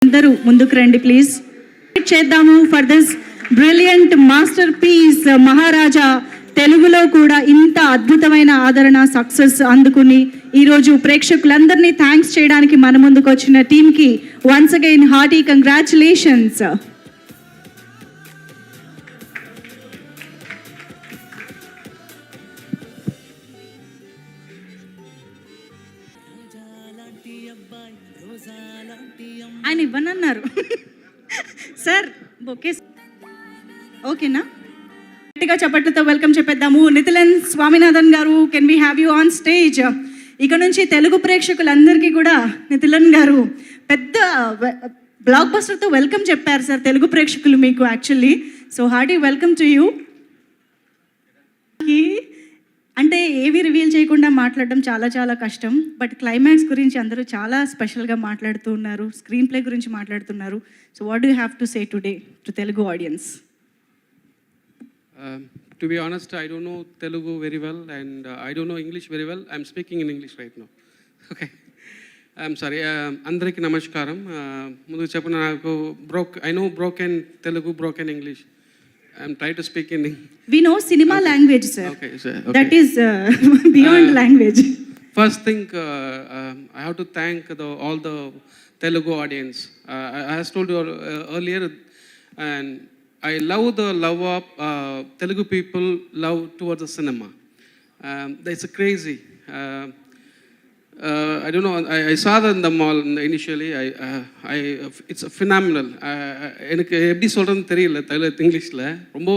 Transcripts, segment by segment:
అందరూ ముందుకు రండి ప్లీజ్. చేద్దాము for this brilliant masterpiece Maharaja. తెలుగులో కూడా ఇంత అద్భుతమైన ఆదరణ సక్సెస్ అందుకుని ఈరోజు ప్రేక్షకులందరినీ థ్యాంక్స్ చేయడానికి మన ముందుకు వచ్చిన టీమ్కి వన్స్ అగైన్ హార్టీ కంగ్రాచులేషన్స్. ఆయన ఇవ్వనన్నారు సార్. ఓకే ఓకేనా? గట్టిగా చప్పట్లతో వెల్కమ్ చెప్పేద్దాము. నితిలన్ స్వామినాథన్ గారు, can we have you on stage? ఇక నుంచి తెలుగు ప్రేక్షకులందరికీ కూడా నితిలన్ గారు పెద్ద బ్లాక్ బస్టర్తో వెల్కమ్ చెప్పారు సార్ తెలుగు ప్రేక్షకులు మీకు actually. So hearty welcome to you. అంటే ఏవి రివీల్ చేయకుండా మాట్లాడడం చాలా చాలా కష్టం, బట్ క్లైమాక్స్ గురించి అందరూ చాలా స్పెషల్గా మాట్లాడుతూ ఉన్నారు, స్క్రీన్ ప్లే గురించి మాట్లాడుతున్నారు. So what do have to say today to Telugu audience? To be honest, I don't know Telugu very well and I don't know English very well. I'm speaking in English right now. Okay. I'm sorry. Andariki namaskaram. Mundu cheppana naku I know broken Telugu, broken English. I'm trying to speak in English. We know cinema language, sir. Okay, sir. Okay. That is beyond language. First thing, I have to thank all the Telugu audience. I has told you earlier, and I love the love of Telugu people love towards the cinema. It's crazy. I don't know. I saw that in the mall initially. It's phenomenal. எனக்கு எப்படி சொல்கிறதுன்னு தெரியல இங்கிலீஷில். ரொம்ப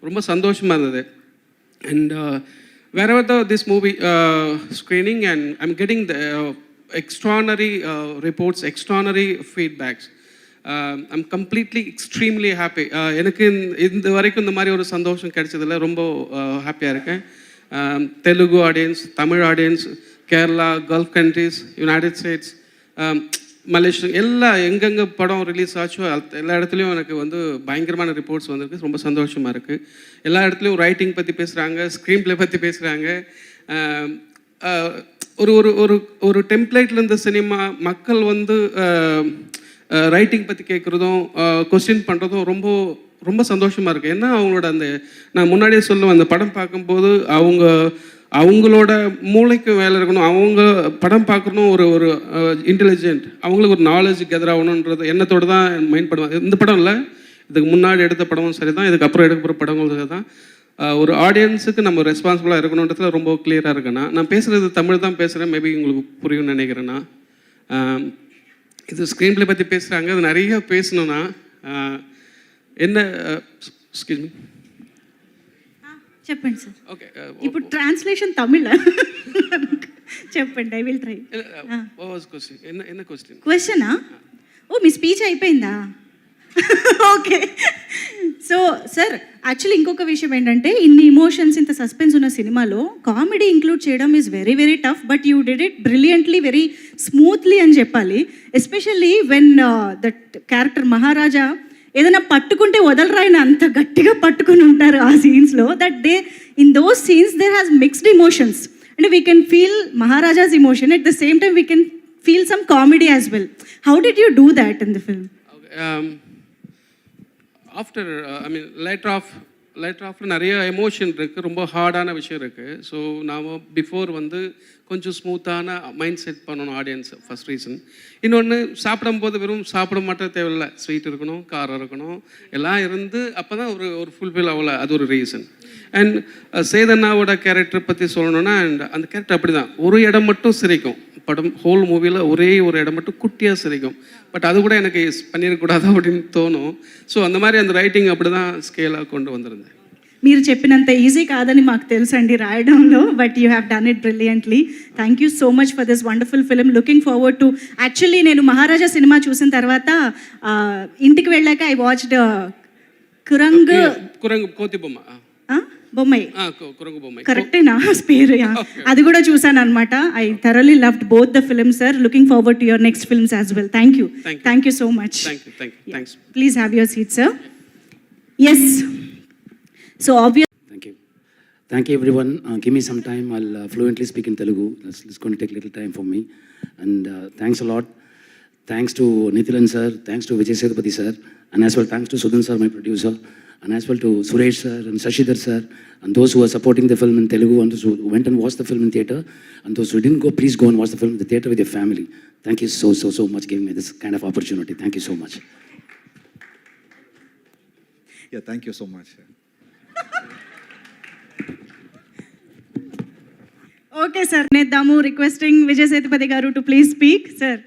ரொம்ப சந்தோஷமாக இருந்தது. And wherever this movie screening, and I'm getting the extraordinary reports, extraordinary feedbacks. I'm completely extremely happy. எனக்கு இந்த வரைக்கும் இந்த மாதிரி ஒரு சந்தோஷம் கிடைச்சதில்ல. ரொம்ப ஹாப்பியாக இருக்கேன். Telugu audience, Tamil audience, Kerala, gulf countries, United states, Malaysia, எல்லா எங்கெங்கே படம் ரிலீஸ் ஆச்சோ எல்லா இடத்துலையும் எனக்கு வந்து பயங்கரமான ரிப்போர்ட்ஸ் வந்திருக்கு. ரொம்ப சந்தோஷமாக இருக்குது. எல்லா இடத்துலையும் ரைட்டிங் பற்றி பேசுகிறாங்க, ஸ்க்ரீன் ப்ளே பற்றி பேசுகிறாங்க. ஒரு ஒரு ஒரு ஒரு டெம்ப்ளேட்டில் இருந்த சினிமா மக்கள் வந்து ரைட்டிங் பற்றி கேட்குறதும் கொஸ்டின் பண்ணுறதும் ரொம்ப ரொம்ப சந்தோஷமாக இருக்குது. ஏன்னா அவங்களோட அந்த நான் முன்னாடியே சொல்லுவேன், அந்த படம் பார்க்கும்போது அவங்களோட மூளைக்கு வேலை இருக்கணும், அவங்க படம் பார்க்கணும், ஒரு ஒரு இன்டெலிஜென்ட், அவங்களுக்கு ஒரு நாலேஜ் கெதர் ஆகணுன்றது எண்ணத்தோடு தான் மைண்ட் பண்ணுவாங்க. இந்த படம் இல்லை, இதுக்கு முன்னாடி எடுத்த படமும் சரி தான், இதுக்கப்புறம் எடுக்கிற படங்களும் சரி தான். ஒரு ஆடியன்ஸுக்கு நம்ம ரெஸ்பான்சிபிளாக இருக்கணுன்றதுல ரொம்ப கிளியராக இருக்கேன்னா. நான் பேசுகிறது தமிழ் தான் பேசுகிறேன், மேபி உங்களுக்கு புரியும்னு நினைக்கிறேன்னா. இது ஸ்க்ரீன் ப்ளே பற்றி பேசுகிறாங்க, அது நிறைய பேசணுன்னா என்ன எக்ஸ்கியூஸ் மீ చెప్పండి సార్. ఓకే, ఇప్పుడు ట్రాన్స్లేషన్ తమిళ చెప్పండి. I will try. என்ன క్వశ్చన్? క్వశ్చనా? ఓ మీ స్పీచ్ అయిపోయిందా? ఓకే. సో సార్ యాక్చువల్లీ ఇంకొక విషయం ఏంటంటే, ఇన్ని ఇమోషన్స్, ఇంత సస్పెన్స్ ఉన్న సినిమాలో కామెడీ ఇంక్లూడ్ చేయడం is very very tough, but you did it brilliantly, very smoothly అని చెప్పాలి. Especially when that character Maharaja ఏదైనా పట్టుకుంటే వదలరాయన అంత గట్టిగా పట్టుకుని ఉంటారు ఆ సీన్స్లో. That they in those scenes there has mixed emotions. అంటే we can feel Maharaja's emotion, at the same time we can feel some comedy as well. How did you do that in the film? After I mean later after நிறைய emotion இருக்குது, ரொம்ப ஹார்டான விஷயம் இருக்குது. So நாம் before வந்து கொஞ்சம் ஸ்மூத்தான mind set பண்ணணும் audience, first reason. இன்னொன்று, சாப்பிடும்போது வெறும் சாப்பிட மாட்டே தேவையில்லை, ஸ்வீட் இருக்கணும், காரம் இருக்கணும், எல்லாம் இருந்து அப்போ தான் ஒரு ஃபுல்ஃபில் ஆகல, அது ஒரு ரீசன். அண்ட் சேதனாவோட கேரக்டர் பற்றி சொல்லணுன்னா, அண்ட் அந்த கேரக்டர் அப்படி தான், ஒரு இடம் மட்டும் சிரிக்கும் படம், ஹோல் மூவியில் ஒரே ஒரு இடம் மட்டும் குட்டியாக சிரிக்கும். பட் அது கூட எனக்கு பண்ணிடக்கூடாது அப்படின்னு தோணும். ஸோ அந்த மாதிரி அந்த ரைட்டிங் அப்படி தான் ஸ்கேலாக கொண்டு வந்திருந்தேன். మీరు చెప్పినంత ఈజీ కాదని మాకు తెలుసండి రాయడంలో, but you have done it brilliantly. Thank you so much for this wonderful film. Looking forward to, actually నేను మహారాజా సినిమా చూసిన తర్వాత ఇంటికి వెళ్ళాక ఐ వాచ్డ్ కురంగు కోతి బొమ్మ బొమ్మాయి, కురంగు బొమ్మాయి కరెక్టేనా పేరు? అది కూడా చూసాను అనమాట. I thoroughly loved both the film sir. Looking forward to your next films as well. Thank you so much. Please have your seat sir. Yes. So obviously, thank you everyone. Give me some time, I'll fluently speak in Telugu. It's going to take a little time for me, and thanks a lot. thanks to Nithilan sir, thanks to Vijay Sethupathi sir, and as well thanks to Sudhan sir, my producer, and as well to Suresh sir and Shashidhar sir, and those who are supporting the film in Telugu, and those who went and watched the film in theatre, and those who didn't go, please go and watch the film in the theatre with your family. Thank you so much giving me this kind of opportunity. Thank you so much. Yeah, thank you so much. Okay sir నేద్దాము requesting Vijay Sethupathi garu to please speak sir.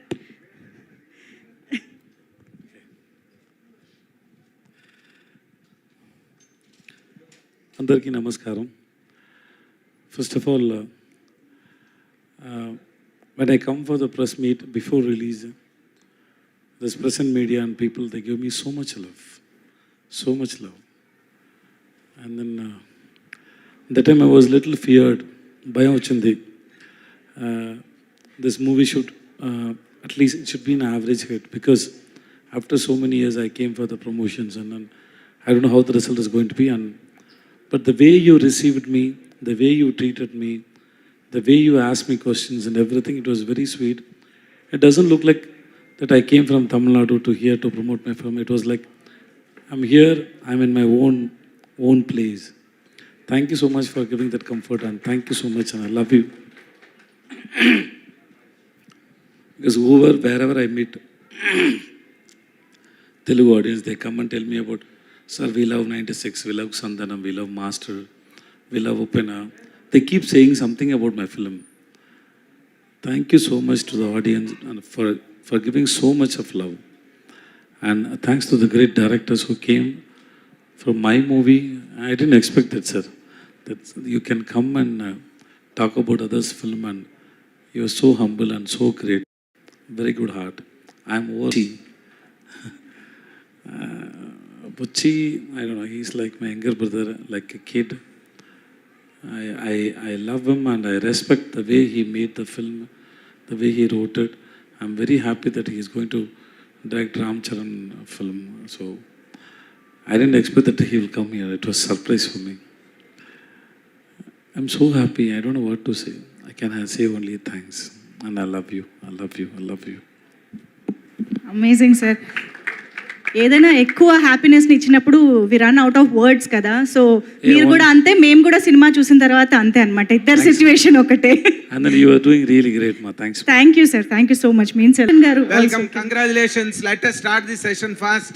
అందరికీ నమస్కారం. First of all when I come for the press meet before release, this press and media and people, they give me so much love. And then that time I was little feared. Bhayam ochindi. This movie should, at least it should be an average hit, because after so many years I came for the promotions, and then I don't know how the result is going to be. But the way you received me, the way you treated me, the way you asked me questions and everything, it was very sweet. It doesn't look like that I came from Tamil Nadu to here to promote my film. It was like, I'm here, I'm in my own place. Thank you so much for giving that comfort, and thank you so much, and I love you. Because wherever I meet Telugu audience, they come and tell me about, sir, we love 96, we love Sandhanam, we love Master, we love Upena. They keep saying something about my film. Thank you so much to the audience and for giving so much of love. And thanks to the great directors who came from my movie. I didn't expect it, sir. That you can come and talk about others' film, and you're so humble and so great. Very good heart. I'm over. Bucci, I don't know, he's like my younger brother, like a kid. I love him, and I respect the way he made the film, the way he wrote it. I'm very happy that he is going to direct Ram Charan film. So I didn't expect that he will come here. It was a surprise for me. I'm so happy. I don't know what to say. I can say only thanks. And I love you. I love you. I love you. Amazing sir. ఏదైనా ఎక్కువ హ్యాపీనెస్ని ఇచ్చినప్పుడు we run out of words కదా. So మీరు కూడా అంతే, మేము కూడా సినిమా చూసిన తర్వాత అంతే అనమాట. ఇద్దరు సిచ్యువేషన్ ఒకటే. And then you are doing really great, ma. Thanks. Thank you sir, thank you so much. Mean sir గారు Welcome, congratulations. Let us start the session fast.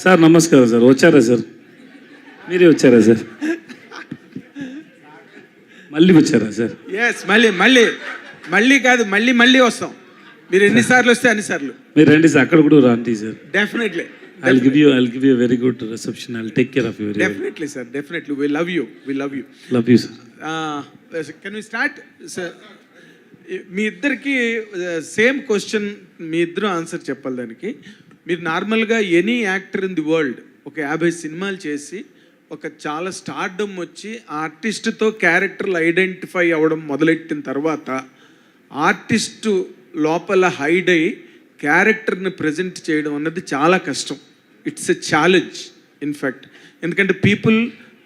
Sir నమస్కారం సార్. వచ్చారా సార్? మీరే వచ్చారా సార్? మళ్ళీ వచ్చారా sir? Yes, మళ్ళీ కాదు, మళ్ళీ వస్తాం. మీరు ఎన్నిసార్లు వస్తే అన్నిసార్లు. మీరు రండి సార్, అక్కడ కూడా రండి sir. Definitely. I'll give you a very good reception. I'll take care of you very well. Definitely, sir. Definitely. We love you. Love you, sir. Can we start? Sir, మీ ఇద్దరికి సేమ్ క్వశ్చన్, మీ ఇద్దరు answer చెప్పాలి దానికి. మీరు నార్మల్గా any actor in the world ఒక 50 సినిమాలు చేసి ఒక చాలా స్టార్డమ్ వచ్చి ఆర్టిస్ట్తో క్యారెక్టర్లు ఐడెంటిఫై అవ్వడం మొదలెట్టిన తర్వాత ఆర్టిస్టు లోపల హైడ్ అయ్యి క్యారెక్టర్ని ప్రజెంట్ చేయడం అన్నది చాలా కష్టం. It's a challenge in fact. ఎందుకంటే people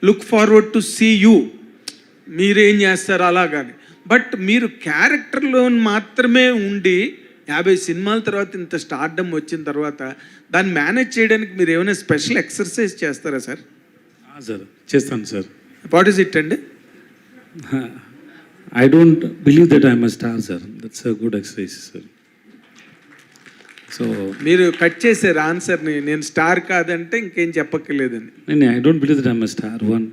look forward to see you, మీరేం చేస్తారు అలాగాని. బట్ మీరు క్యారెక్టర్లో మాత్రమే ఉండి 50 సినిమాల తర్వాత ఇంత స్టార్డమ్ వచ్చిన తర్వాత దాన్ని మేనేజ్ చేయడానికి మీరు ఏమైనా స్పెషల్ ఎక్సర్సైజ్ చేస్తారా సార్? సార్ చేస్తాను సార్. వాట్ ఈస్ ఇట్ అండి? I don't believe that I'm a star, sir. That's a good exercise, sir. So మీరు కట్ చేశారు ఆన్సర్ని. నేను స్టార్ కాదంటే ఇంకేం చెప్పక్కర్లేదండి. I don't believe that I'm a star, one.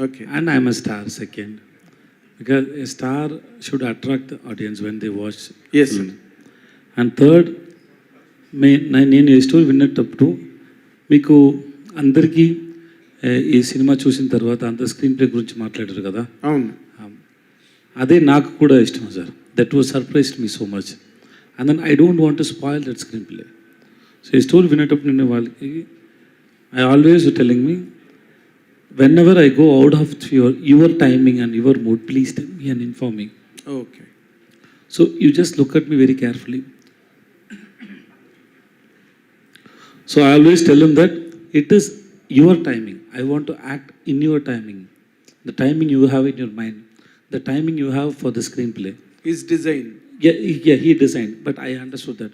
Okay. And I'm a star, second. Because a star should attract the audience when they watch Yes, film. And third, నేను ఈ story విన్నప్పుడు మీకు అందరికీ ఈ సినిమా చూసిన తర్వాత అంత స్క్రీన్ ప్లే గురించి మాట్లాడారు కదా. అవును. అదే నాకు కూడా ఇష్టం sir. That was surprised me so much. And then I don't want to spoil that screenplay. So ఈ స్టోరీ వినేటప్పుడు నేను వాళ్ళకి I always telling me, whenever I go out of your timing and your mood, please tell me and inform me. Okay. So you just look at me very carefully. So I always tell him that it is your timing. I want to act in your timing. The timing you have in your mind, the timing you have for the screenplay is design. yeah, he designed, but I understood that.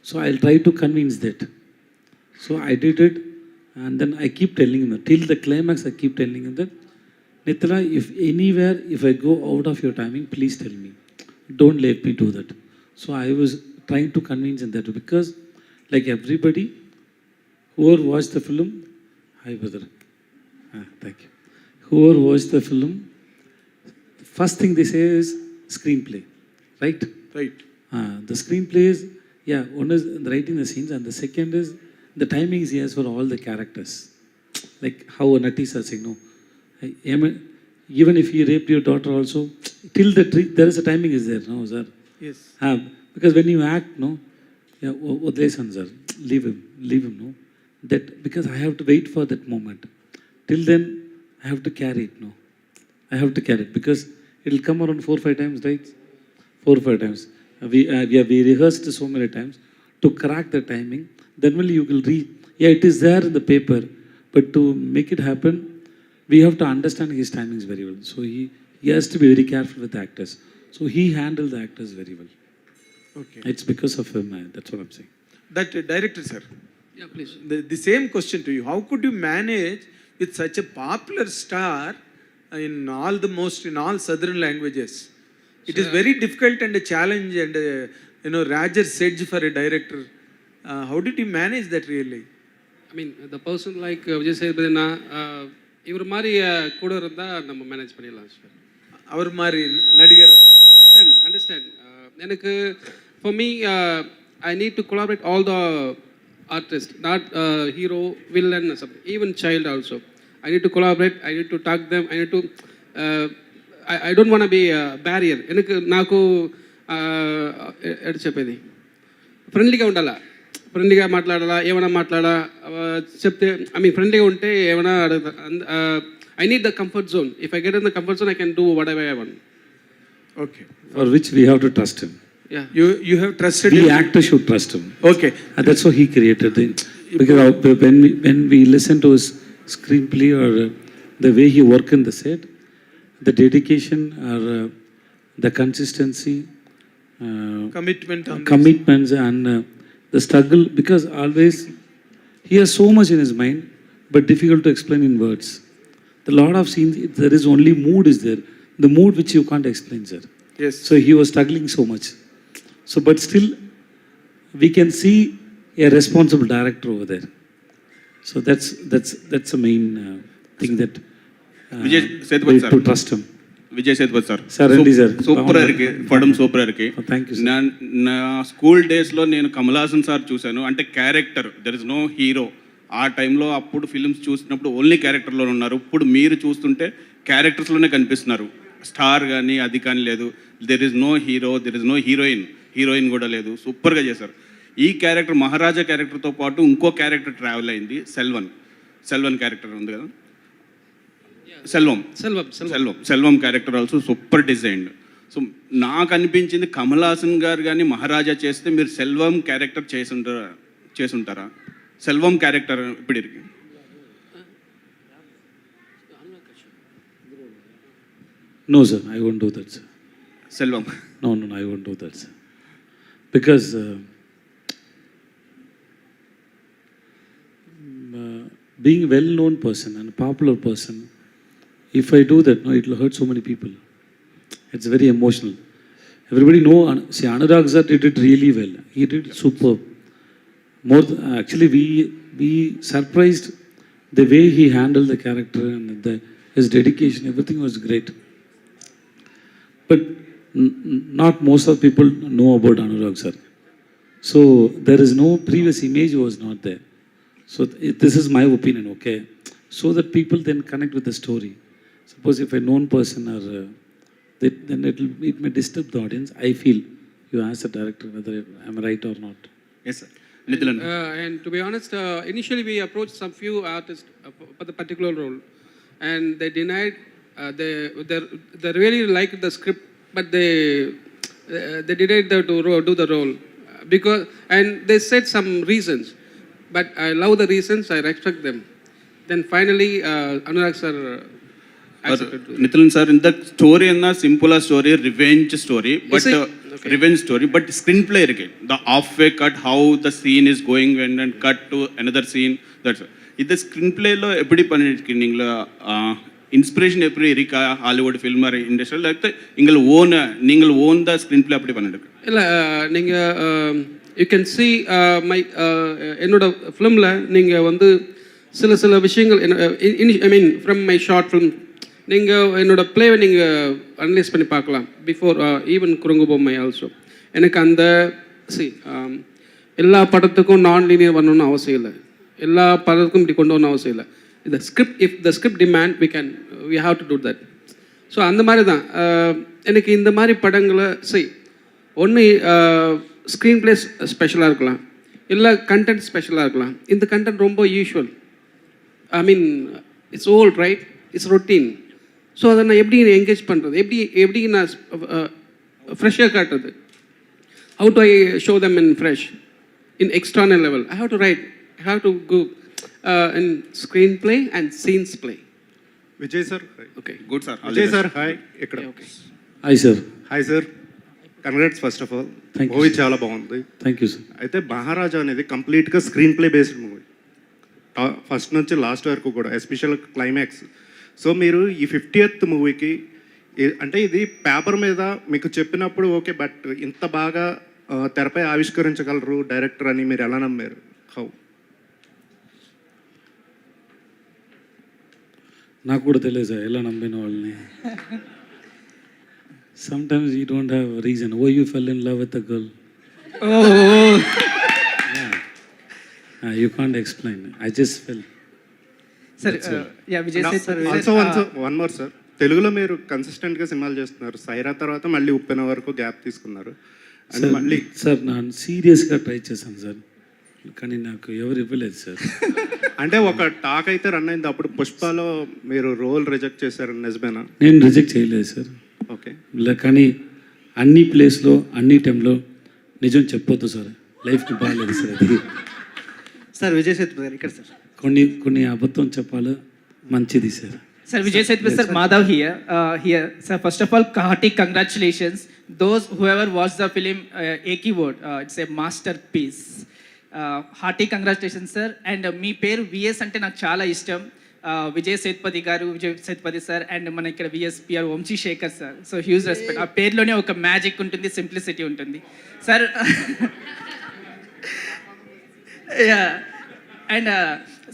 So I'll try to convince that. So I did it, and then I keep telling him that till the climax. I keep telling him that, Nithala, if anywhere, if I go out of your timing, please tell me. Don't let me do that. So I was trying to convince him that, because, like everybody, whoever watched the film, hi brother, thank you. Whoever watched the film, first thing they say is screenplay, right? Right. The screenplay is, yeah, one is writing the scenes, and the second is the timings he has for all the characters. Like how Natis are saying, no, even if he raped your daughter also, till there is a timing is there, no, sir? Yes. Because when you act, no, yeah, Odlesan, sir, leave him, no? That, because I have to wait for that moment. Till then, I have to carry it, no? I have to carry it, because it will come around 4 or 5 times, right? 4 or 5 times. We rehearsed so many times to crack the timing. Then only you will read. Yeah, it is there in the paper, but to make it happen, we have to understand his timings very well. So he has to be very careful with the actors. So he handled the actors very well. Okay. It's because of him, that's what I'm saying. That director, sir, Yeah, please. the same question to you. How could you manage with such a popular star in all southern languages? It is very difficult and a challenge and Rajar's edge for a director. How did you manage that really? I mean, the person like Vijay Sethupathina, இவர் மாதிரி கூட இருந்தால் நம்ம manage பண்ணிடலாம் sir. அவர் மாதிரி நடிகர். Understand. எனக்கு for me, I need to collaborate all the artists, not hero, villain, even child also. I need to collaborate. I need to talk them. I need to. I don't want to be a barrier. నాకు ఎటు చెప్పేది, ఫ్రెండ్లీగా ఉండాలా, ఫ్రెండ్లీగా మాట్లాడాలా, ఏమైనా మాట్లాడా చెప్తే, ఐ మీన్ ఫ్రెండ్లీగా ఉంటే ఏమైనా అడుగుతా. I need the comfort zone. If I get in the comfort zone, I can do what ever I want. Okay. For which we have to trust him. Yeah. You have trusted We him. actors should trust him. Okay. And that's how he created it. Because when we listen to his screenplay or the way he work in the set, the dedication or the consistency, Commitment on this. commitments and the struggle, because always he has so much in his mind, but difficult to explain in words. The lot of scenes, there is only mood is there, the mood which you can't explain, sir. Yes. So he was struggling so much. So, but still, we can see a responsible director over there. So that's the main thing that Vijay Sethupathi we sir. to trust him. Vijay Sethupathi sir sir రండి సార్. Super ఇருக்கு పడం super ఇருக்கு. Thank you, sir. నా school డేస్లో నేను Kamal Haasan sir చూశాను. అంటే character, there is no hero. ఆ టైంలో అప్పుడు ఫిల్మ్స్ చూసినప్పుడు ఓన్లీ క్యారెక్టర్లో ఉన్నారు. ఇప్పుడు మీరు చూస్తుంటే క్యారెక్టర్స్లోనే కనిపిస్తున్నారు. స్టార్ కానీ అది కానీ లేదు. There is no hero, there is no heroine కూడా లేదు. సూపర్గా చేశారు. ఈ క్యారెక్టర్ మహారాజా క్యారెక్టర్తో పాటు ఇంకో క్యారెక్టర్ ట్రావెల్ అయింది, సెల్వన్ క్యారెక్టర్ ఉంది కదా, Selvam character also super designed. So నాకు అనిపించింది కమల్ హాసన్ గారు కానీ మహారాజా చేస్తే మీరు సెల్వం క్యారెక్టర్ చేసుంటారా? సెల్వం క్యారెక్టర్ ఇప్పుడు ఇருக்கு. No, sir, I won't do that, sir. Selvam No, I won't do that, sir. Because being a well-known person and a popular person, if I do that, no, it will hurt so many people. It's very emotional. Everybody know, see, Anurag sir did it really well. He did superb. Actually, we surprised the way he handled the character and his dedication. Everything was great. But not most of people know about Anurag sir. So there is no previous image was not there. So this is my opinion, okay? So that people then connect with the story. Suppose if a known person or then it may disturb the audience. I feel you ask the director whether I'm right or not. Yes sir. నిధులను And to be honest, initially we approached some few artists for the particular role, and they denied. They really liked the script, but they denied to do the role because, and they said some reasons. But I love the reasons. I respect them. Then finally, Anurag sir accepted. Nitin sir, ఇంత story అన్న simple story, revenge story, but revenge story, but screenplay again, the halfway cut, how the scene is going and cut to another scene. That's இது ஸ்க்ரீன்பிளேல எப்படி பண்ணிட்டு நீங்களா inspiration எப்படி இருக்கா Hollywood film இண்டஸ்ட்ரியில் like நீங்கள் ஓன் த ஸ்க்ரீன் பிளே அப்படி பண்ணிட்டு இல்லை நீங்கள் யூ கேன் சி மை என்னோட ஃபிலிமில் நீங்கள் வந்து சில விஷயங்கள் I mean from my short film நீங்கள் என்னோட ப்ளேவை நீங்கள் அனலைஸ் பண்ணி பார்க்கலாம் பிஃபோர் ஈவன் குறுங்கு பொம்மை ஆல்சோ. எனக்கு அந்த எல்லா படத்துக்கும் நான் லீனியர் வரணும்னு அவசியம் இல்லை, எல்லா படத்துக்கும் இப்படி கொண்டு வரணும் அவசியம் இல்லை. இந்த script if the script demand we have to do that. So அந்த மாதிரி தான் எனக்கு இந்த மாதிரி படங்களை ஒன்று ஸ்க்ரீன் பிளே ஸ்பெஷலாக இருக்கலாம், இல்லை கண்டென்ட் ஸ்பெஷலாக இருக்கலாம். இந்த கண்டென்ட் ரொம்ப usual, I mean it's old right, it's routine. So அதை நான் எப்படி என்கேஜ் பண்ணுறது, எப்படி நான் ஃப்ரெஷ்ஷாக காட்டுறது, how to I show them in fresh in external level. I have to right, I have to go in screenplay and scenes play. Vijay sir. Okay. Good sir. Vijay sir, hi. ఇక్కడ. Okay. Hi sir. Hi sir. Congrats first of all. Thank you, movie sir. చాలా బాగుంది. Thank you sir. అయితే మహారాజా అనేది కంప్లీట్గా screen play based movie, first నుంచి last వరకు కూడా, special climax. So మీరు ఈ 50th మూవీకి అంటే ఇది పేపర్ మీద మీకు చెప్పినప్పుడు ఓకే, బట్ ఇంత బాగా తెరపై ఆవిష్కరించగలరు డైరెక్టర్ అని మీరు ఎలా నమ్మారు? హౌ? నాకు కూడా తెలియదు సార్ ఎలా నమ్మిన వాళ్ళని. Sometimes you don't have reason why you fell in love with the girl. You can't explain, I just fell. Also one more sir, తెలుగులో మీరు కన్సిస్టెంట్గా సినిమాలు చేస్తున్నారు. సైరా తర్వాత మళ్ళీ ఉప్పెన వరకు గ్యాప్ తీసుకున్నారు. అండ్ మళ్ళీ సార్ నేను సీరియస్గా ట్రై చేశాను సార్, కానీ నాకు ఎవరు ఇవ్వలేదు సార్. అంటే ఒక టాక్ అయితే రన్ అయింది, అప్పుడు పుష్పలో మీరు రోల్ రిజెక్ట్ చేశారని నిజమేనా? నేను రిజెక్ట్ చేయలేదు సార్. ఓకే. కానీ అన్ని ప్లేస్లో అన్ని టైంలో నిజం చెప్పొద్దు సార్, లైఫ్కి బాగాలేదు సార్. అది సార్ విజయ్ సేతుపతి గారు ఇక్కడ సార్. కొన్ని అబద్ధం చెప్పాలి, మంచిది sir. Sir, Vijay Sethupathi sir, Madhav here. Sir, first of all, hearty congratulations. Those whoever watched the film, a keyword, it's a masterpiece. Hearty congratulations, sir. And మీ పేరు విఎస్ అంటే నాకు చాలా ఇష్టం. విజయ్ సేతుపతి సార్ అండ్ మన ఇక్కడ VSPR Vamsi Shekar sir. So huge respect. ఆ పేరులోనే ఒక మ్యాజిక్ ఉంటుంది, సింప్లిసిటీ ఉంటుంది sir. And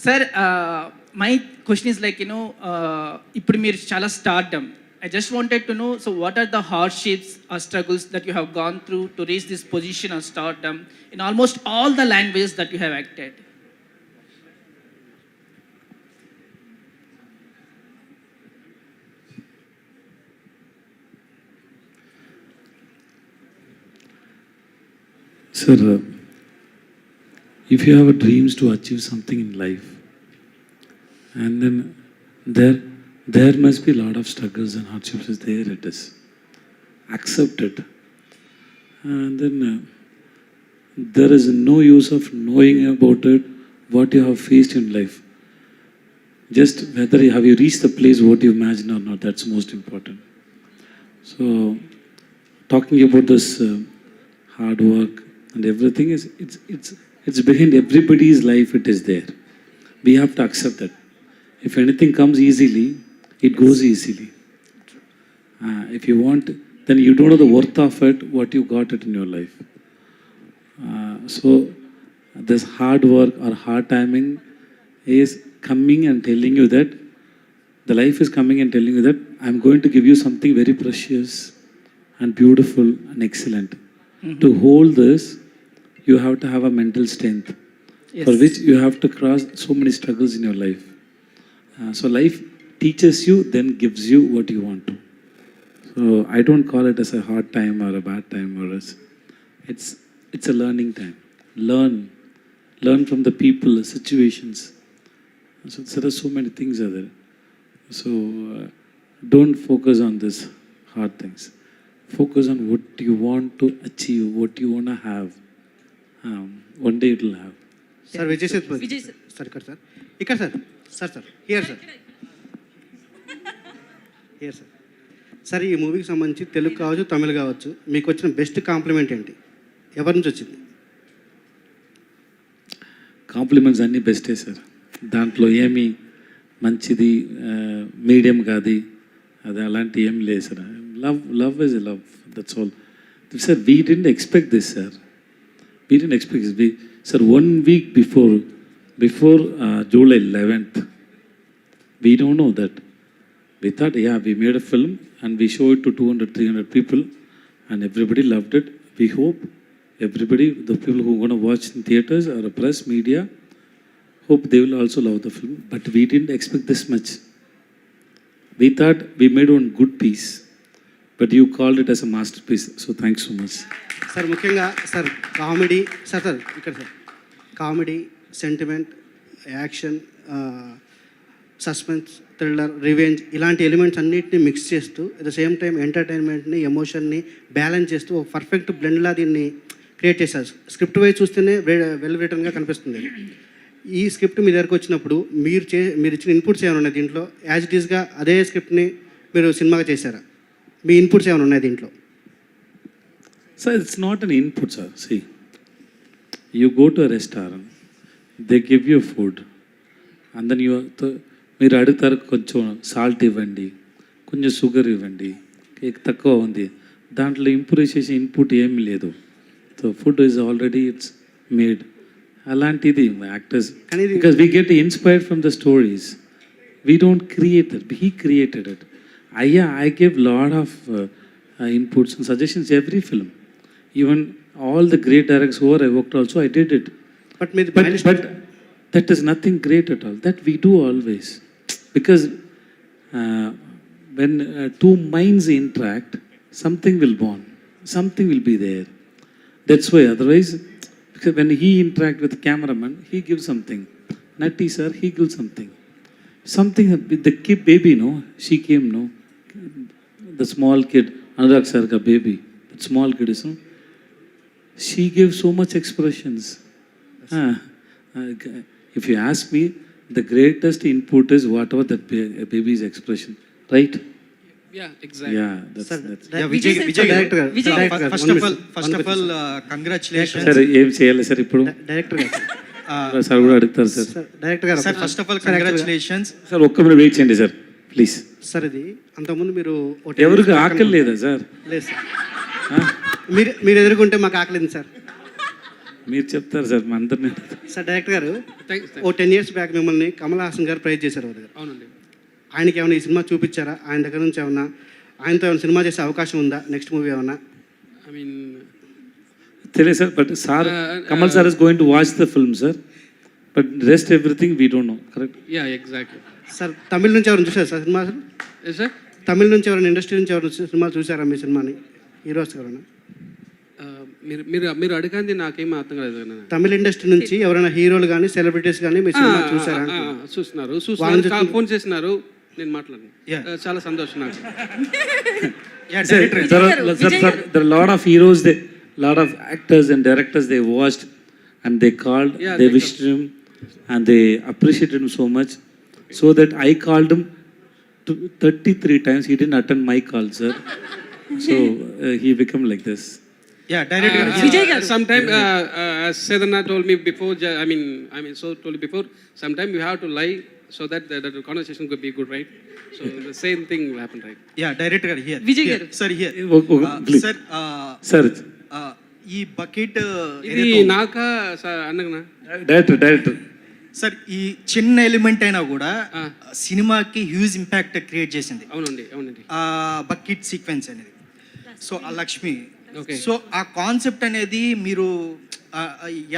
sir my question is like, ఇప్పుడు మీరు చాలా stardom. I just wanted to know, so what are the hardships or struggles that you have gone through to reach this position of stardom in almost all the languages that you have acted? Sir, if you have dreams to achieve something in life, and then there must be a lot of struggles and hardships. Is there it is. Accept it. And then there is no use of knowing about it, what you have faced in life. Just whether you have reached the place what you imagine or not, that's most important. So talking about this hard work and everything is it's behind everybody's life. It is there. We have to accept that. If anything comes easily, it goes easily. If you want, then you don't know the worth of it, what you got it in your life. So this hard work or hard timing is coming and telling you that the life is coming and telling you that I'm going to give you something very precious and beautiful and excellent. Mm-hmm. To hold this, you have to have a mental strength, yes, for which you have to cross so many struggles in your life. So life teaches you, then gives you what you want to. So I don't call it as a hard time or a bad time, or it's a learning time. Learn from the people, the situations. So there are so many things are there. So don't focus on this hard things. Focus on what you want to achieve, what you want to have. One day it will have. Sir Vijay Sethupathi sir ఇక్కడ sir here sir sir ఈ మూవీకి సంబంధించి తెలుగు కావచ్చు తమిళ కావచ్చు మీకు వచ్చిన best compliment ఏంటి, ఎవరి నుంచి వచ్చింది? కాంప్లిమెంట్స్ అన్నీ బెస్టే సార్. దాంట్లో ఏమి మంచిది మీడియం కాదు అది అలాంటి ఏం లేదు sir. Love is love, that's all sir. We didn't expect this sir. We didn't expect this. Sir 1 week before July 11th, we don't know that. We thought, yeah, we made a film and we show it to 200-300 people and everybody loved it. We hope everybody, the people who are going to watch in theaters or press media, hope they will also love the film. But we didn't expect this much. We thought we made one good piece, but you called it as a masterpiece. So thanks so much. Sir ముఖ్యంగా sir comedy sir ఇక్కడ sir comedy, sentiment, action, suspense, thriller, revenge ఇలాంటి elements అన్నిటిని mix చేస్తూ at the same time ఎంటర్టైన్మెంట్ని, ఎమోషన్ని balance చేస్తూ ఒక perfect బ్లెండ్లా దీన్ని క్రియేట్ చేశారు. స్క్రిప్ట్ వైజ్ చూస్తేనే వెల్ రిటర్న్గా కనిపిస్తుంది. ఈ స్క్రిప్ట్ మీ దగ్గరకు వచ్చినప్పుడు మీరు ఇచ్చిన ఇన్పుట్స్ ఏమైనా ఉన్నాయి దీంట్లో? యాజ్ ఇట్ ఈస్గా అదే స్క్రిప్ట్ని మీరు సినిమాగా చేశారా? మీ ఇన్పుట్స్ ఏమైనా ఉన్నాయి దీంట్లో? Sir, it's not an input, sir. See, you go to a restaurant, they give you food, and then మీరు అడుగుతారు కొంచెం సాల్ట్ ఇవ్వండి, కొంచెం షుగర్ ఇవ్వండి, కేక్ తక్కువ ఉంది. దాంట్లో ఇంప్రూవ్ చేసే ఇన్పుట్ ఏమీ లేదు. So food is already it's made. అలాంటిది actors, because we get inspired from the stories. We don't create it, he created it. I gave lot of inputs and suggestions every film. Even all the great directors who I worked also, I did it. But that is nothing great at all. That we do always. Because when two minds interact, something will born. Something will be there. That's why. Otherwise, because when he interact with the cameraman, he gives something. Natti sir, he gives something. Something with the kid baby, no? She came, no? The small kid, Anurag sir ka baby. That small kid is, no? She gave so much expressions. If you ask me, the greatest input is whatever that baby's expression, right? Yeah, exactly. Yeah, that's. Vijay director garu. First of all, congratulations. Sir, ఏం చేయాలి sir ఇప్పుడు? Director గారు sir కూడా అడుగుతారు sir. Director గారు Sir, first of all, congratulations. Sir ఒక్క minute wait చేయండి sir please. Sir ఇది అంతకుముందు మీరు ఎవరికి ఆకలి లేదా సార్? లేదు సార్, మీరు ఎదుర్కొంటే మాకు ఆకలింది సార్. మీరు చెప్తారు సార్ మా అందరినీ. సార్ డైరెక్టర్ గారు Thanks. 10 years బ్యాక్ మిమ్మల్ని కమల్ హాసన్ గారు ప్రైజ్ చేశారు వారి దగ్గర. అవునండి. ఆయనకి ఏమైనా ఈ సినిమా చూపించారా? ఆయన దగ్గర నుంచి ఏమన్నా ఆయనతో ఏమైనా సినిమా చేసే అవకాశం ఉందా? నెక్స్ట్ మూవీ ఏమన్నా? I mean, తెలియదు sir, but sir Kamal sir is going to watch the film sir, but rest everything we don't know. Correct? yeah, exactly. Sir తమిళ నుంచి ఎవరైనా చూసారా సార్ సినిమా? Yes, sir. తమిళ నుంచి ఎవరైనా ఇండస్ట్రీ నుంచి ఎవరైనా సినిమా చూసారా మీ సినిమాని? హీరోస్ ఎవరైనా మీరు అడగండి, నాకేం అర్థం కాలేదు. తమిళ ఇండస్ట్రీ నుంచి ఎవరైనా హీరోలు కానీ సెలబ్రిటీస్ కానీ మీ సినిమా చూసారా? చూస్తున్నారు, ఫోన్ చేసినారు, నేను మాట్లాడను. చాలా సంతోషం నాకు. There are a lot of heroes, lot of actors and directors they watched and they called, they wished him and they appreciated him so much, so that I called him 33 times. He didn't attend my call, sir. So he became like this. Yeah, director. Vijay garu. Sometime, as Sedana told me before, I mean, told you before, sometime you have to lie so that the conversation could be good, right? So the same thing will happen, right? Yeah, director here. Vijay Here. garu. Sir, here. Please. Sir, Sir, ఈ bucket ఇది నాకా అన్నగనా? Director sir, ఈ చిన్న element అయినా కూడా సినిమాకి huge impact create చేసింది. అవునండి. బకెట్ సీక్వెన్స్ అనేది. సో ఆ లక్ష్మి, Okay. సో ఆ కాన్సెప్ట్ అనేది మీరు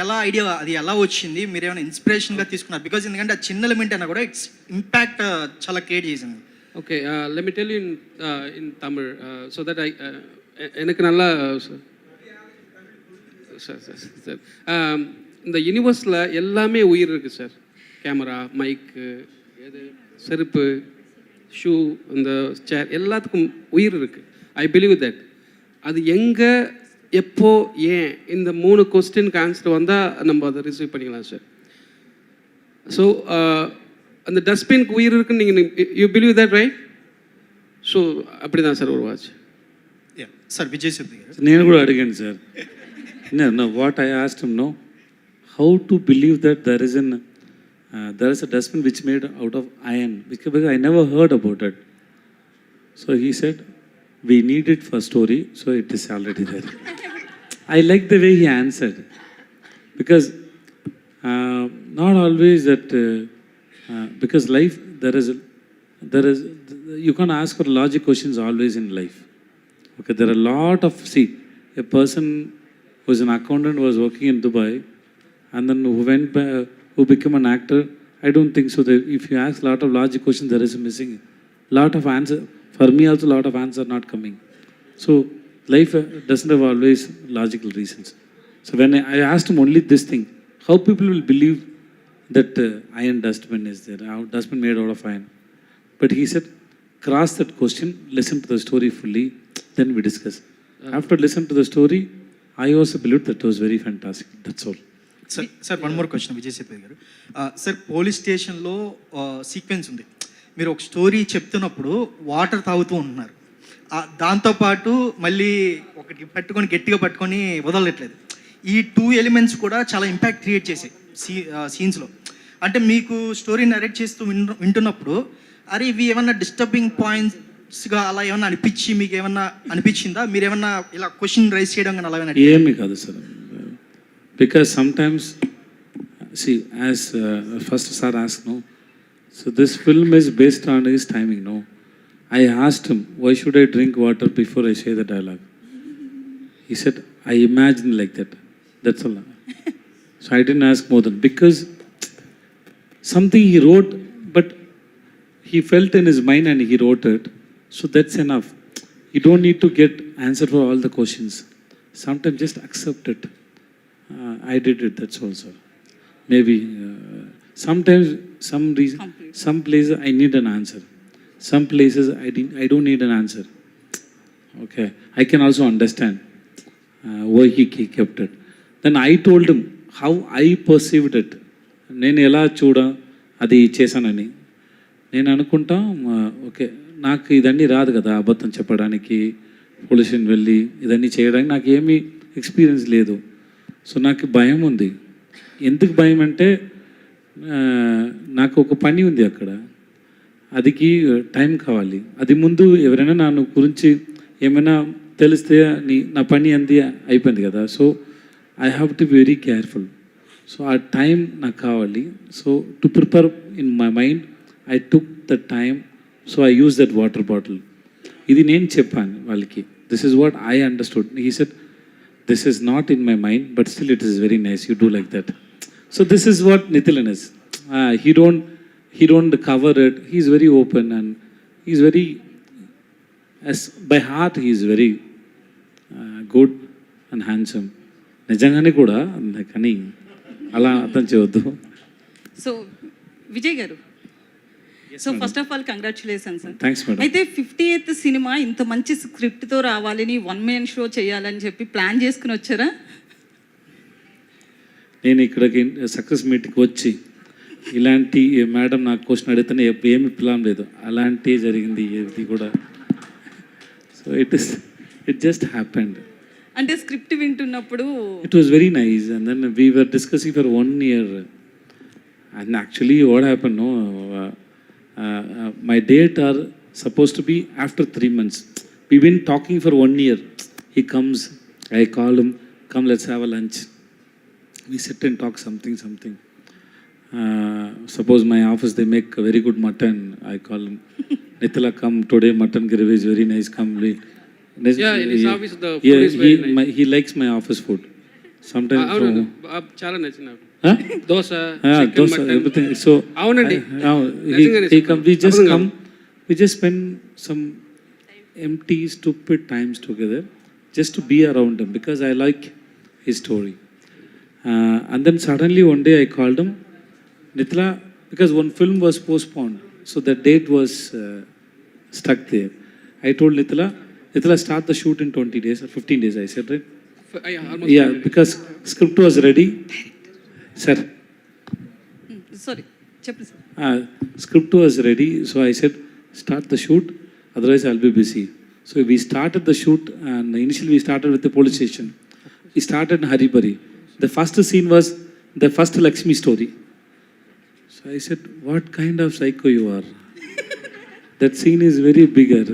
ఎలా ఐడియా, అది ఎలా వచ్చింది? మీరు ఏమైనా ఇన్స్పిరేషన్గా తీసుకున్నారు? బికాజ్ ఎందుకంటే ఆ చిన్న ఎలిమెంట్ అయినా కూడా ఇట్స్ ఇంపాక్ట్ చాలా క్రియేట్ చేసింది. Okay, let me tell you in Tamil, so that எனக்கு நல்லா சார், இந்த யூனிவர்ஸில் எல்லாமே உயிர் இருக்குது சார். கேமரா, மைக்கு, எது, செருப்பு, ஷூ, இந்த சேர், எல்லாத்துக்கும் உயிர் இருக்குது. I believe that. அது எங்கே, எப்போ, ஏன், இந்த 3 கொஸ்டினுக்கு ஆன்சர் வந்தால் நம்ம அதை ரிசீவ் பண்ணிக்கலாம் சார். ஸோ அந்த டஸ்ட்பின்க்கு உயிர் இருக்குன்னு நீங்கள் you believe that, right? So அப்படி தான் சார் ஒரு வாட்ச். సార్ విజయ్ సేతుపతి గారు నేను కూడా అడిగాను sir. No, what I asked him, no, how to believe that there is a dustbin which made out of iron, because I never heard about it. So he said, we need it for story, so it is already there. I like the way he answered, because not always that, because life, there is, you can't ask for logic questions always in life. Okay, there are a lot of, see, a person who is an accountant was working in Dubai and then who became an actor. I don't think so. That if you ask a lot of logic questions, there is a missing lot of answer. For me also, a lot of answers are not coming. So life doesn't have always logical reasons. So when I asked him only this thing, how people will believe that iron dustbin is there, dustbin made out of iron. But he said, cross that question, listen to the story fully, then we discuss. After listening to the story, I also believed that was very fantastic. That's all. Sir one more question Vijay Sethupathi garu. Sir police స్టేషన్లో sequence ఉంది. మీరు ఒక story చెప్తున్నప్పుడు water తాగుతూ ఉంటున్నారు. దాంతోపాటు మళ్ళీ ఒకటి పట్టుకొని గట్టిగా పట్టుకొని వదలట్లేదు. ఈ 2 ఎలిమెంట్స్ కూడా చాలా ఇంపాక్ట్ క్రియేట్ చేసాయి సీన్స్లో. అంటే మీకు స్టోరీ నరేట్ చేస్తూ వింటున్నప్పుడు అరే ఇవి ఏమన్నా డిస్టర్బింగ్ పాయింట్స్గా అలా ఏమన్నా అనిపించి మీకు ఏమన్నా అనిపించిందా? మీరు ఏమన్నా ఇలా క్వశ్చన్ రైజ్ చేయడం కానీ అలా ఏమీ కాదు sir. Because sometimes see as first sir ask no, so this film is based on his timing no. I asked him, why should I drink water before I say the dialogue? He said, I imagined like that. That's all. So I didn't ask more than, because something he wrote, but he felt in his mind and he wrote it. So that's enough. You don't need to get answer for all the questions. Sometimes just accept it. I did it, that's also. Maybe sometimes some reason, some places I need an answer. Some places I don't need an answer. Okay, I can also understand why he kept it. Then I told him how I perceived it. నేను ఎలా అది చేశానని నేను అనుకుంటా. Okay, నాకు ఇదన్నీ రాదు కదా, అబద్ధం చెప్పడానికి, పొల్యూషన్ వెళ్ళి ఇదన్నీ చేయడానికి నాకు ఏమీ ఎక్స్పీరియన్స్ లేదు. సో నాకు భయం ఉంది. ఎందుకు భయం అంటే నాకు ఒక పని ఉంది అక్కడ, అదికి టైం కావాలి. అది ముందు ఎవరైనా నా గురించి ఏమైనా తెలిస్తే నా పని అంది అయిపోయింది కదా. So I have to be very careful. So ఆ టైం నాకు కావాలి. So to prepare in my mind I took the time. So I use that water bottle. ఇది నేను చెప్పాను వాళ్ళకి. This is what I understood. He said this is not in my mind but still it is very nice, you do like that. So this is what Nitin is. He don't cover it. He's very open and he's very, as by heart he is very good and handsome. నిజంగానే కూడా కానీ అలా అర్థం చేయవద్దు. So Vijay గారు, so first of all congratulations sir. Thanks madam. అయితే 50th cinema ఇంత మంచి స్క్రిప్ట్తో రావాలని 1 man షో చేయాలని చెప్పి ప్లాన్ చేసుకుని వచ్చారా? నేను ఇక్కడికి సక్సెస్ మీట్కి వచ్చి ఇలాంటి మేడం నాకు క్వశ్చన్ అడిగితేనే ఏమి ప్లాన్ లేదు, అలాంటి జరిగింది ఇది కూడా. So it just happened. అంటే స్క్రిప్ట్ వింటున్నప్పుడు it was very nice and then we were discussing for 1 year and actually what happen no, my date are suppose to be after 3 months. We been talking for 1 year. He comes, I call him, come let's have a lunch. We sit and talk something. Suppose my office, they make a very good mutton. I call him, Nithala, come today, mutton gravy is very nice, come. Yeah, in his office the food is very nice. He likes my office food. Sometimes. చాలా నచ్చింది నాకు. Huh? Dosa, Dosa, everything. So, అవునండి. he come, we just come, we just spend some empty, stupid times together just to be around him because I like his story. And then suddenly one day I called him, Nithala, because one film was postponed, so the date was stuck there. I told Nithala, start the shoot in 20 days or 15 days, I said, right? Yeah, because script was ready. Sir. Sorry చెప్పండి sir. Script was ready, so I said, start the shoot. otherwise I'll be busy. So we started the shoot, and initially we started with the police station. We started in Haribari. The first scene was the first Lakshmi story. So I said, what kind of psycho you are? That scene is very bigger.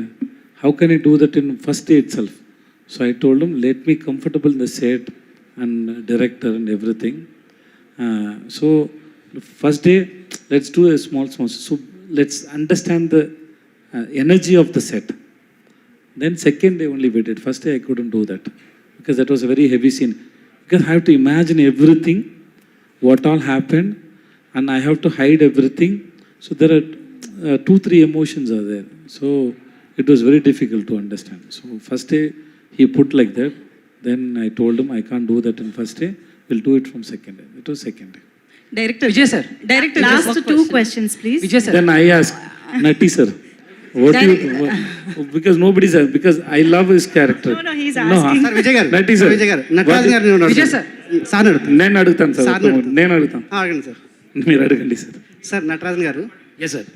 How can you do that in first day itself? So I told him, let me comfortable in the set and director and everything. So first day, let's do a small. So let's understand the energy of the set. Then second day only we did. First day I couldn't do that because that was a very heavy scene. Because I have to imagine everything, what all happened, and I have to hide everything. So there are 2-3 emotions are there. So it was very difficult to understand. So first day he put like that. Then I told him I can't do that in first day. We'll do it from second day. It was second day. Director, Vijay sir. Director, Just last one 2 question. questions, please. Vijay sir. Then I asked Nati sir, what do you, because nobody's because I love his character. No, he's asking. Sir Vijay గారు, Nati sir. Vijay గారు, నటరాజన్ గారు Vijay sir. Sir అడుగుతాను, నేను అడుగుతాను sir. సార్ని అడుగుతాను. నేను అడుగుతాను. అడగండి సార్. మీరు అడగండి సార్. సార్ నటరాజన్ గారు, ఎస్ సార్.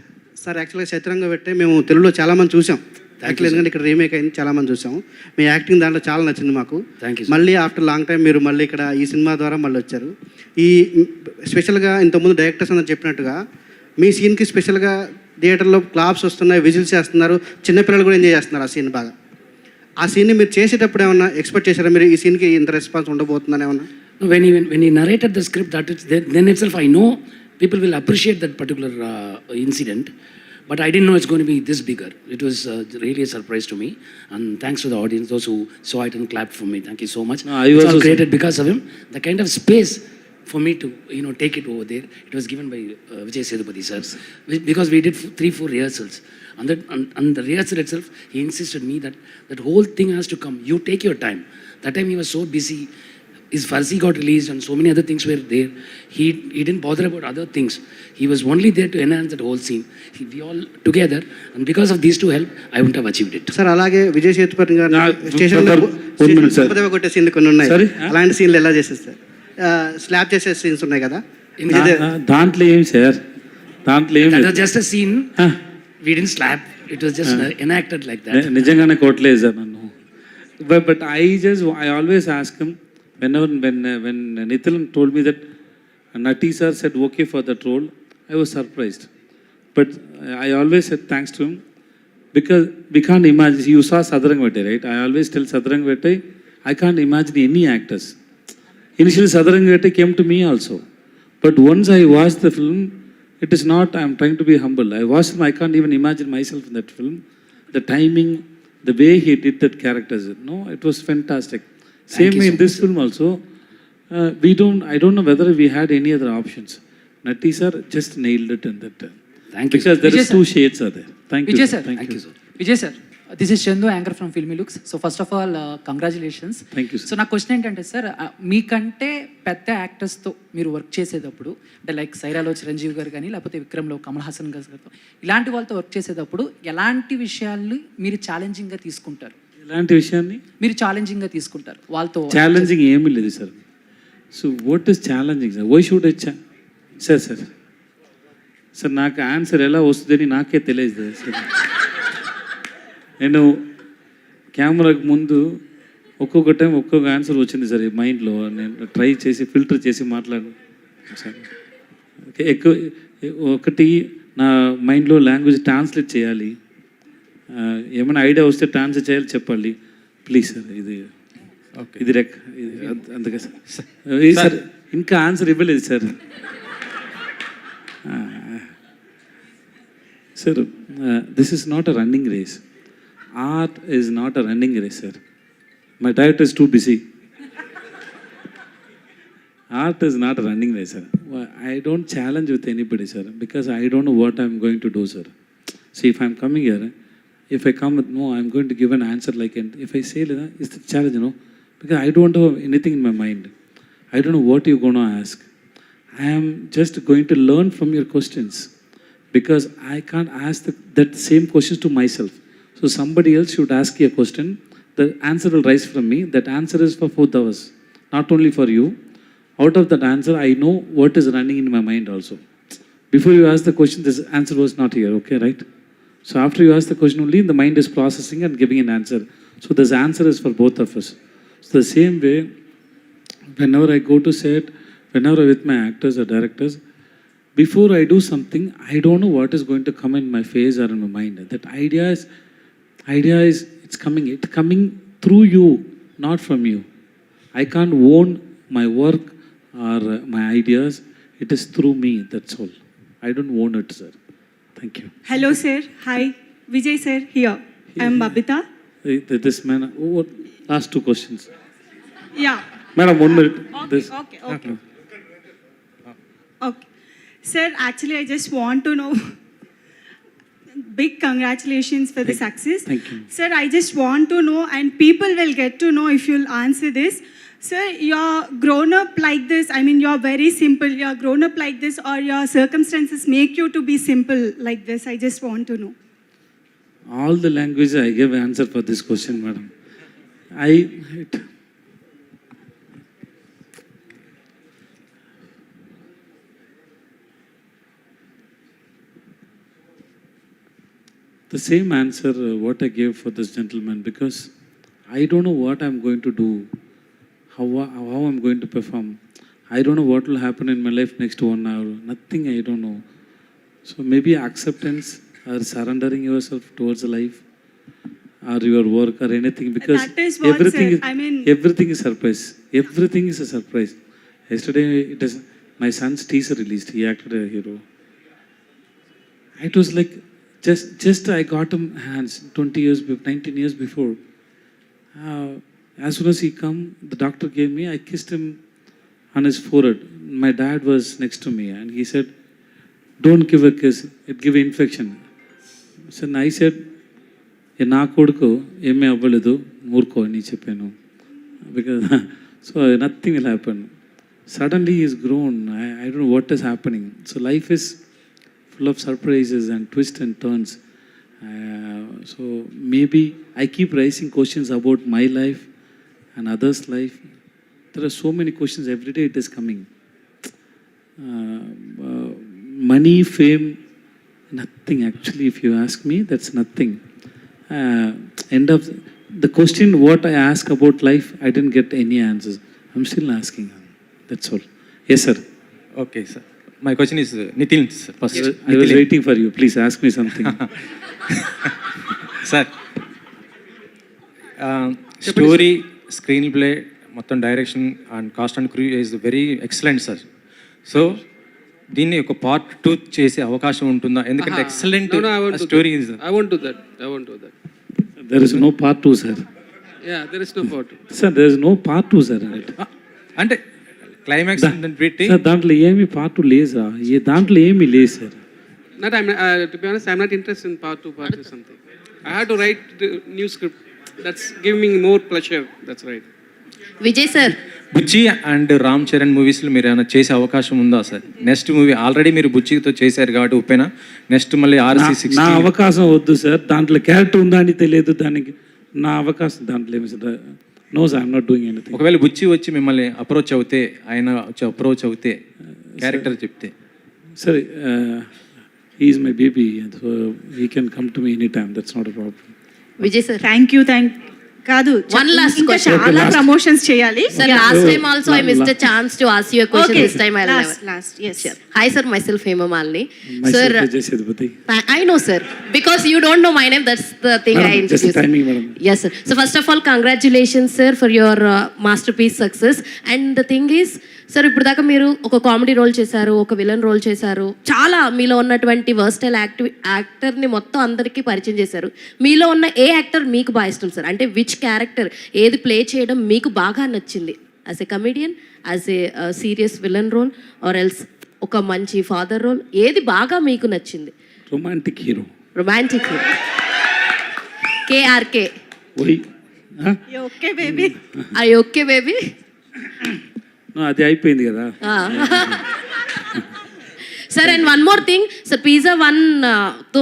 సార్ యాక్చువల్గా చతురంగ పెట్టే మేము తెలుగులో చాలామంది చూసాం. యాక్చువల్లీ ఎందుకంటే ఇక్కడ రీమేక్ అయింది, చాలామంది చూసాం. మీ యాక్టింగ్ దాంట్లో చాలా నచ్చింది మాకు. Thank you, sir. మళ్ళీ ఆఫ్టర్ లాంగ్ టైం మీరు మళ్ళీ ఇక్కడ ఈ సినిమా ద్వారా మళ్ళీ వచ్చారు. ఈ స్పెషల్గా ఇంతకుముందు డైరెక్టర్స్ అందరూ చెప్పినట్టుగా మీ సీన్కి స్పెషల్గా థియేటర్లో క్లాప్స్ వస్తున్నాయి, విజిల్స్ చేస్తున్నారు, చిన్నపిల్లలు కూడా ఎంజాయ్ చేస్తున్నారు ఆ సీన్ బాగా. ఆ సీన్ని మీరు చేసేటప్పుడు ఏమన్నా ఎక్స్పెక్ట్ చేశారా మీరు ఈ సీన్కి ఇంత రెస్పాన్స్ ఉండబోతుందని ఏమన్నా? When he narrated the script, that is, then itself I know people will appreciate that particular incident. But I didn't know it's going to be this bigger. It was really a surprise to me. And thanks to the audience, those who saw it and clapped for me. Thank you so much. No, I It's also all created because of him. The kind of space for me to, take it over there, it was given by Vijay Sethupathi sir. Because we did 3-4 rehearsals. And the rehearsal itself, he insisted me that that whole thing has to come. You take your time. That time he was so busy. His Farsi got released and so many other things were there. He didn't bother about other things. He was only there to enhance that whole scene. We all together, and because of these two help, I wouldn't have achieved it. Sir అలాగే విజయ్ సేతుపతి గారు నా- స్టేషన్లో one minute, sir. కొట్టే సీన్లు కొన్ని ఉన్నాయి. Sorry? అలాంటి సీన్లు ఎలా చేసేస్తారు? స్లాప్ చేసే సీన్స్ ఉన్నాయి కదా. దాంట్లో ఏం సార్, దాంట్లో ఏం That was just a scene. Huh. We didn't slap. It was just enacted like that. నిజంగానే కొట్టలేదు సార్ నన్ను. But I always ask him, when Nitin told me that Nati sir said okay for that role, I was surprised. But I always said thanks to him because we can't imagine. You saw Sadarangvete, right? I always tell Sadarangvete, I can't imagine any actors. Initially Sadarangvete came to me also. But once I watched the film, it is not, I'm trying to be humble. I watched him, I can't even imagine myself in that film. The timing, the way he did that character, no, it was fantastic. Same way in this film also, I don't know whether we had any other options. Nati sir just nailed it in that. Thank you, Because there Vijay is sir. 2 shades are there. Thank you. Vijay sir. sir. Thank you, sir. Vijay sir, this is Chandu, anchor from Filmy Looks. So first of all, congratulations. Thank you, sir. So నా question ఏంటంటే sir, మీకంటే పెద్ద యాక్టర్స్తో మీరు work చేసేటప్పుడు, అంటే like సైరాలో Chiranjeevi గారు కానీ, లేకపోతే విక్రమ్లో కమల్ హాసన్ గారితో, ఇలాంటి వాళ్ళతో వర్క్ చేసేటప్పుడు ఎలాంటి విషయాల్ని మీరు ఛాలెంజింగ్గా తీసుకుంటారు? ఇలాంటి విషయాన్ని మీరు ఛాలెంజింగ్గా తీసుకుంటారు వాళ్ళతో? ఛాలెంజింగ్ ఏమీ లేదు సార్. So what is challenging sir? Why should sir నాకు ఆన్సర్ ఎలా వస్తుందని నాకే తెలియదు సార్. నేను కెమెరాకు ముందు ఒక్కొక్క టైం ఒక్కొక్క ఆన్సర్ వచ్చింది సార్ ఈ మైండ్లో. నేను ట్రై చేసి ఫిల్టర్ చేసి మాట్లాడు సార్. ఎక్కువ ఒకటి నా మైండ్లో లాంగ్వేజ్ ట్రాన్స్లేట్ చేయాలి. ఏమైనా ఐడియా వస్తే ట్రాన్స్లేట్ చేయాలి, చెప్పాలి. ప్లీజ్ సార్, ఇది అందుకే సార్ ఇంకా ఆన్సర్ ఇవ్వలేదు sir. Sir, this is not a running race. Art is not a running race sir. My director is too busy. Art is not a running race, sir. I don't challenge with anybody, sir, because I don't know what I'm going to do, sir. See, if I'm coming here, if I come with no, I'm going to give an answer like, and if I say, it's the challenge, because I don't have anything in my mind. I don't know what you're going to ask. I am just going to learn from your questions, because I can't ask that same questions to myself. So somebody else should ask you a question. The answer will rise from me. That answer is for both of us, not only for you. Out of that answer, I know what is running in my mind also. Before you ask the question, this answer was not here, okay, right? So after you ask the question only, the mind is processing and giving an answer. So this answer is for both of us. So the same way, whenever I go to set, whenever I'm with my actors or directors, before I do something, I don't know what is going to come in my face or in my mind. That idea is it's coming through you, not from you. I can't own my work or my ideas. It is through me, that's all. I don't own it, sir. Thank you. Hello, sir. Hi. Vijay, sir, here. I'm Babita. This man, oh, last two questions. Yeah. Madam, 1 minute. This. Okay. Sir, actually, I just want to know. Big congratulations for the success. Thank you. Sir, I just want to know, and people will get to know if you'll answer this. Sir, you're grown up like this. I mean, you're very simple. You're grown up like this, or your circumstances make you to be simple like this. I just want to know. All the language I give answer for this question, madam. The same answer what I gave for this gentleman, because I don't know what I'm going to do, how I'm going to perform. I don't know what will happen in my life next 1 hour. Nothing, I don't know. So maybe acceptance or surrendering yourself towards life or your work or anything, because That is what, everything sir, is I mean- everything is surprise. Everything is a surprise. Yesterday it is my son's teaser released. He acted a hero. It was like just I got him hands 19 years before. As soon as he come, the doctor gave me, I kissed him on his forehead. My dad was next to me and he said, don't give a kiss, it give infection. So I said, నా కొడుకు ఏమీ అవ్వలేదు మూర్ఖో అని చెప్పాను, because so nothing will happen. Suddenly he is grown. I don't know what is happening. So life is full of surprises and twists and turns. So maybe I keep raising questions about my life and others' life. There are so many questions every day. It is coming. Money, fame, nothing actually. If you ask me, that's nothing. End of the question what I ask about life, I didn't get any answers. I'm still asking. That's all. Yes, sir. Okay, sir. My question is Nitin, sir, first. I was waiting for you. Please ask me something. Sir, story, screenplay, మొత్తం direction and cost and crew is very excellent sir. So దీన్ని ఒక part 2 చేసే అవకాశం ఉంటుందా? ఎందుకంటే excellent story is. I won't do that. There is no part 2, sir. Yeah, there is no part 2. Sir, there is no part 2, sir. అంటే climax పెట్టి sir దాంట్లో ఏమి part 2 లేదా? దాంట్లో ఏమి లేదు sir. To be honest, I'm not interested in part 2, part 3 something. I had to write the new script. That's giving me more pleasure. That's right. Vijay sir, Buchi and Ram Charan మూవీస్లో మీరు ఏమైనా చేసే అవకాశం ఉందా సార్? నెక్స్ట్ మూవీ ఆల్రెడీ మీరు బుచ్చితో చేశారు కాబట్టి ఉప్పేనా, next మళ్ళీ RC16. నా అవకాశం వద్దు సార్. దాంట్లో క్యారెక్టర్ ఉందా అని తెలియదు. దానికి నా అవకాశం దాంట్లో ఏమి sir? No sir, I'm not doing anything. ఒకవేళ బుచ్చి వచ్చి మిమ్మల్ని అప్రోచ్ అవుతే, ఆయన వచ్చి అప్రోచ్ అవుతే, క్యారెక్టర్ చెప్తే sir, he is my baby, so he can come to me anytime. That's not a problem. Vijay sir, కాదు, One last ఇంకా question. చాలా ప్రమోషన్స్ చేయాలి. Sir last time also I missed a chance to ask you a question. Okay, This time I'll never. last, yes. Hi sir, myself Hema Malini. Myself, Sir, Vijay Sethupathi. I know sir, because you don't know my name, that's the thing. Madam, I just introduced. timing, madam. Yes sir. So first of all, congratulations sir for your masterpiece success. And the thing is, sir ఇప్పుడు దాకా మీరు ఒక comedy role చేశారు, ఒక villain role చేశారు, చాలా మీలో ఉన్నటువంటి వర్స్టైల్ యాక్టర్ని మొత్తం అందరికీ పరిచయం చేశారు. మీలో ఉన్న ఏ యాక్టర్ మీకు బాగా ఇష్టం సార్? అంటే విచ్ క్యారెక్టర్, ఏది ప్లే చేయడం మీకు బాగా నచ్చింది? As a comedian, as a serious villain role, or else ఒక మంచి ఫాదర్ రోల్, ఏది బాగా మీకు నచ్చింది? Romantic hero. Romantic hero KRK. Why? Huh? Okay baby. I okay baby. No, అది అయిపోయింది కదా. Sir and one more thing sir, pizza 1 తో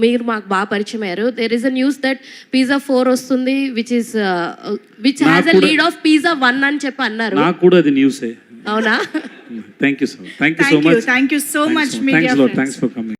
మీరు మాకు బాగా పరిచయం అయ్యారు. There is a news that pizza 4 వస్తుంది, which has a lead of pizza 1 అని చెప్పి అన్నారు. నాకు కూడా అది న్యూసే. అవునా? Thank you so much. Thank you so much, media friends. Thanks for coming.